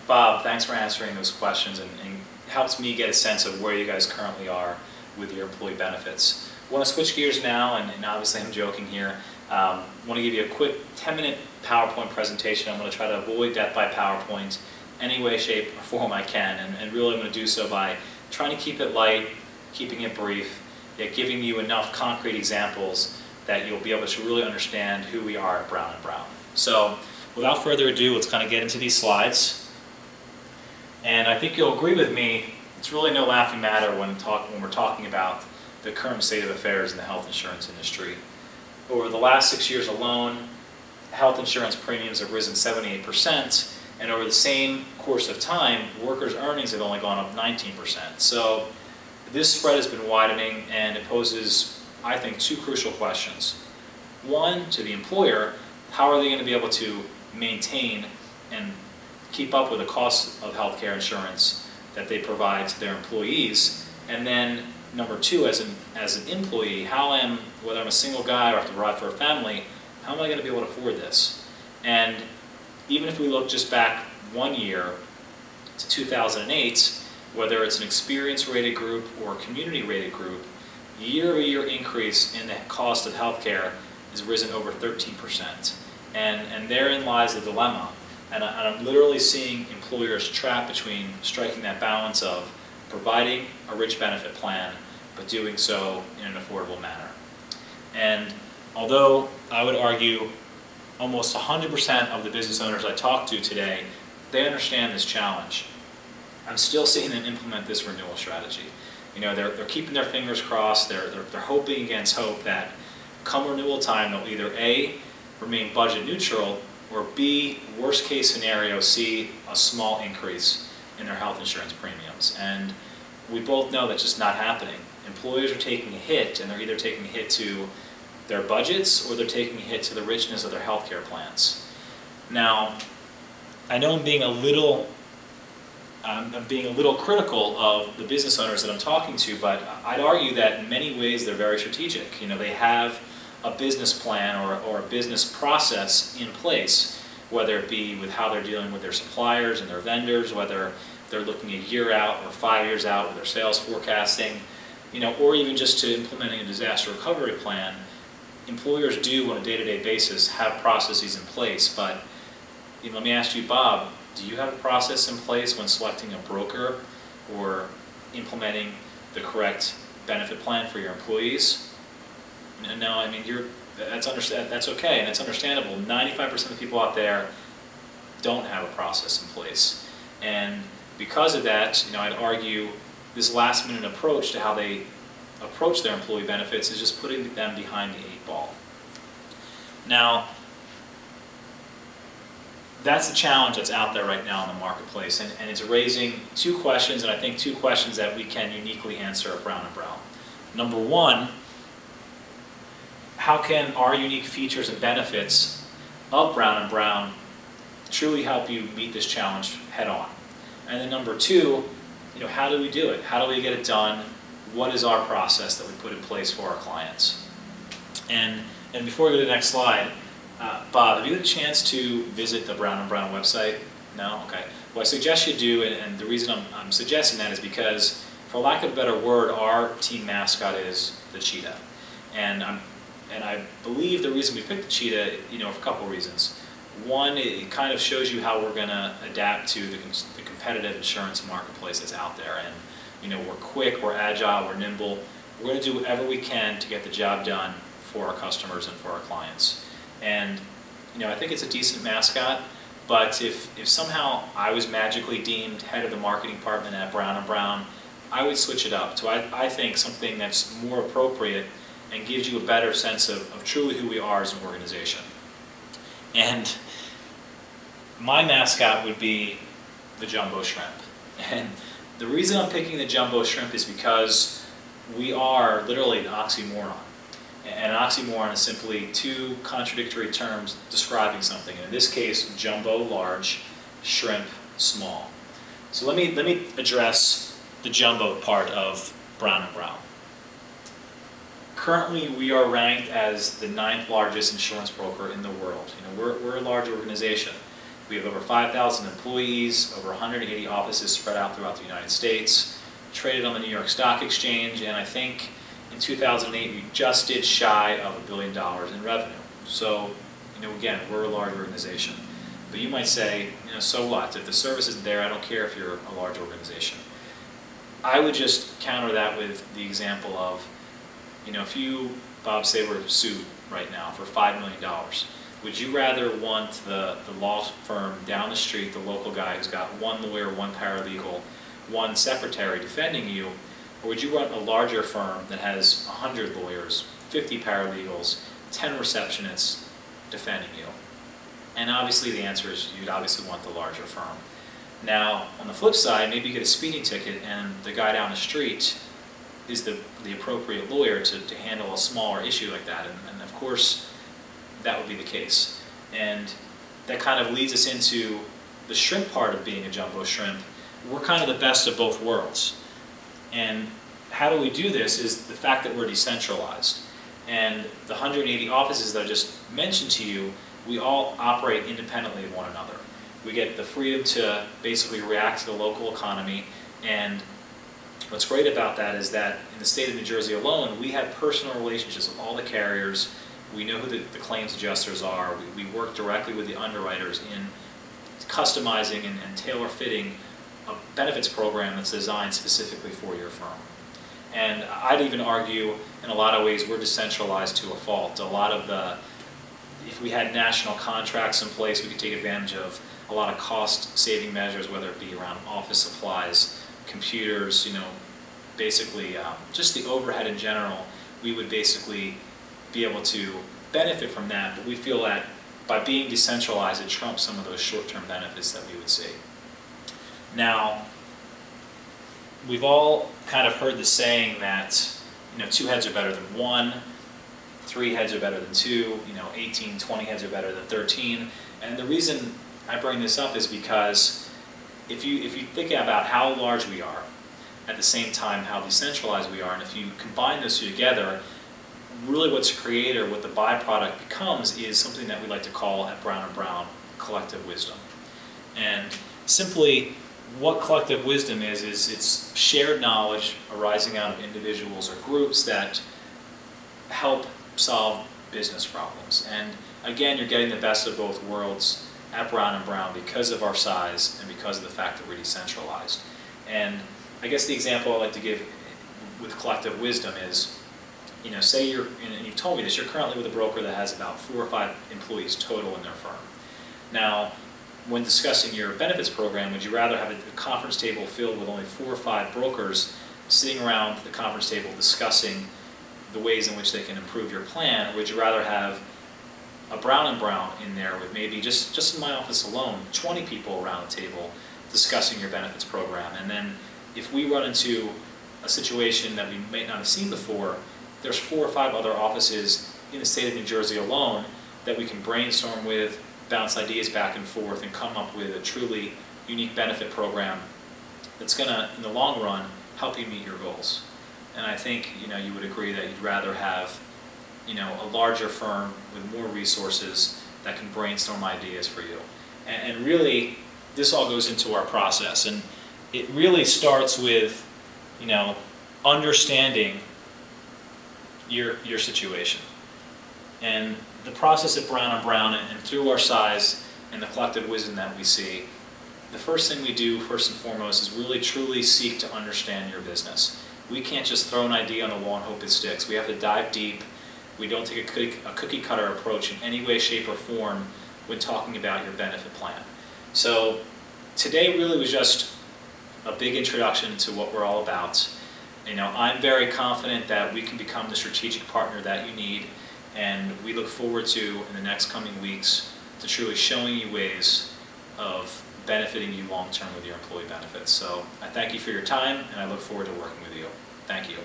Bob, thanks for answering those questions and helps me get a sense of where you guys currently are with your employee benefits. I want to switch gears now, and obviously I'm joking here. I want to give you a quick 10-minute PowerPoint presentation. I'm going to try to avoid death by PowerPoint any way, shape, or form I can, and really I'm going to do so by trying to keep it light, keeping it brief, yet giving you enough concrete examples that you'll be able to really understand who we are at Brown & Brown. So without further ado, let's kind of get into these slides. And I think you'll agree with me, it's really no laughing matter when we're talking about the current state of affairs in the health insurance industry. Over the last 6 years alone, health insurance premiums have risen 78%, and over the same course of time, workers' earnings have only gone up 19%. So this spread has been widening, and it poses, I think, two crucial questions. One, to the employer, how are they going to be able to maintain and keep up with the cost of healthcare insurance that they provide to their employees? And then number two, as an employee, whether I'm a single guy or have to provide for a family, how am I going to be able to afford this? And even if we look just back 1 year to 2008, whether it's an experience-rated group or a community-rated group, year-over-year increase in the cost of healthcare has risen over 13%. And therein lies the dilemma. And I'm literally seeing employers trapped between striking that balance of providing a rich benefit plan, but doing so in an affordable manner. And although I would argue almost 100% of the business owners I talk to today, they understand this challenge, I'm still seeing them implement this renewal strategy. You know, they're keeping their fingers crossed, they're hoping against hope that come renewal time they'll either A, remain budget neutral, or B, worst case scenario, see a small increase in their health insurance premiums. And we both know that's just not happening. Employers are taking a hit, and they're either taking a hit to their budgets or they're taking a hit to the richness of their healthcare plans. Now, I know I'm being a little critical of the business owners that I'm talking to, but I'd argue that in many ways they're very strategic. You know, they have a business plan or a business process in place, whether it be with how they're dealing with their suppliers and their vendors, whether they're looking a year out or 5 years out with their sales forecasting, you know, or even just to implementing a disaster recovery plan. Employers do on a day-to-day basis have processes in place, but you know, let me ask you, Bob, do you have a process in place when selecting a broker or implementing the correct benefit plan for your employees? No, I mean, that's okay, and it's understandable. 95% of the people out there don't have a process in place. And because of that, you know, I'd argue this last-minute approach to how they approach their employee benefits is just putting them behind the 8 ball. Now, that's the challenge that's out there right now in the marketplace, and it's raising two questions, and I think two questions that we can uniquely answer at Brown & Brown. Number one, how can our unique features and benefits of Brown & Brown truly help you meet this challenge head on? And then number two, you know, how do we do it? How do we get it done? What is our process that we put in place for our clients? And before we go to the next slide, Bob, have you had a chance to visit the Brown & Brown website? No? Okay. Well, I suggest you do, and the reason I'm suggesting that is because, for lack of a better word, our team mascot is the cheetah. And I believe the reason we picked the cheetah, you know, for a couple of reasons. One, it kind of shows you how we're going to adapt to the competitive insurance marketplace that's out there. And, you know, we're quick, we're agile, we're nimble. We're going to do whatever we can to get the job done for our customers and for our clients. And, you know, I think it's a decent mascot, but if somehow I was magically deemed head of the marketing department at Brown & Brown, I would switch it up to, I think, something that's more appropriate and gives you a better sense of truly who we are as an organization. And my mascot would be the jumbo shrimp. And the reason I'm picking the jumbo shrimp is because we are literally an oxymoron. And an oxymoron is simply two contradictory terms describing something. And in this case, jumbo, large, shrimp, small. So let me address the jumbo part of Brown & Brown. Currently, we are ranked as the 9th largest insurance broker in the world. You know, we're a large organization, We have over 5,000 employees, over 180 offices spread out throughout the United States, traded on the New York Stock Exchange, and I think in 2008 we just did shy of $1 billion in revenue. So, again, we're a large organization. But you might say, so what? If the service isn't there, I don't care if you're a large organization. I would just counter that with the example of, if you, Bob, say, were sued right now for $5 million, would you rather want the law firm down the street, the local guy who's got one lawyer, one paralegal, one secretary defending you, or would you want a larger firm that has 100 lawyers, 50 paralegals, 10 receptionists defending you? And obviously the answer is you'd obviously want the larger firm. Now, on the flip side, maybe you get a speeding ticket and the guy down the street is the appropriate lawyer to handle a smaller issue like that. And of course, that would be the case. And that kind of leads us into the shrimp part of being a jumbo shrimp. We're kind of the best of both worlds. And how do we do this is the fact that we're decentralized. And the 180 offices that I just mentioned to you, we all operate independently of one another. We get the freedom to basically react to the local economy, and what's great about that is that in the state of New Jersey alone, we have personal relationships with all the carriers. We know who the claims adjusters are. We work directly with the underwriters in customizing and tailor-fitting a benefits program that's designed specifically for your firm. And I'd even argue, in a lot of ways, we're decentralized to a fault. A lot of if we had national contracts in place, we could take advantage of a lot of cost-saving measures, whether it be around office supplies, computers, basically just the overhead in general. We would basically be able to benefit from that, but we feel that by being decentralized, it trumps some of those short-term benefits that we would see. Now, we've all kind of heard the saying that 2 heads are better than 1, 3 heads are better than 2, 18, 20 heads are better than 13. And the reason I bring this up is because if you think about how large we are, at the same time how decentralized we are, and if you combine those two together, really what's created, or what the byproduct becomes, is something that we like to call at Brown & Brown collective wisdom. And simply, what collective wisdom is it's shared knowledge arising out of individuals or groups that help solve business problems. And again, you're getting the best of both worlds at Brown & Brown because of our size and because of the fact that we're decentralized. And I guess the example I like to give with collective wisdom is, say and you've told me this, you're currently with a broker that has about 4 or 5 employees total in their firm. Now, when discussing your benefits program, would you rather have a conference table filled with only 4 or 5 brokers sitting around the conference table discussing the ways in which they can improve your plan, or would you rather have a Brown & Brown in there with maybe, just in my office alone, 20 people around the table discussing your benefits program? And then if we run into a situation that we may not have seen before, there's 4 or 5 other offices in the state of New Jersey alone that we can brainstorm with, bounce ideas back and forth, and come up with a truly unique benefit program that's going to, in the long run, help you meet your goals. And I think you would agree that you'd rather have a larger firm with more resources that can brainstorm ideas for you. And really, this all goes into our process, and it really starts with understanding your situation. And the process at Brown & Brown, and through our size and the collective wisdom that we see, the first thing we do, first and foremost, is really truly seek to understand your business. We can't just throw an idea on the wall and hope it sticks. We have to dive deep. We don't take a cookie cutter approach in any way, shape, or form when talking about your benefit plan. So today really was just a big introduction to what we're all about. I'm very confident that we can become the strategic partner that you need, and we look forward to, in the next coming weeks, to truly showing you ways of benefiting you long-term with your employee benefits. So I thank you for your time, and I look forward to working with you. Thank you.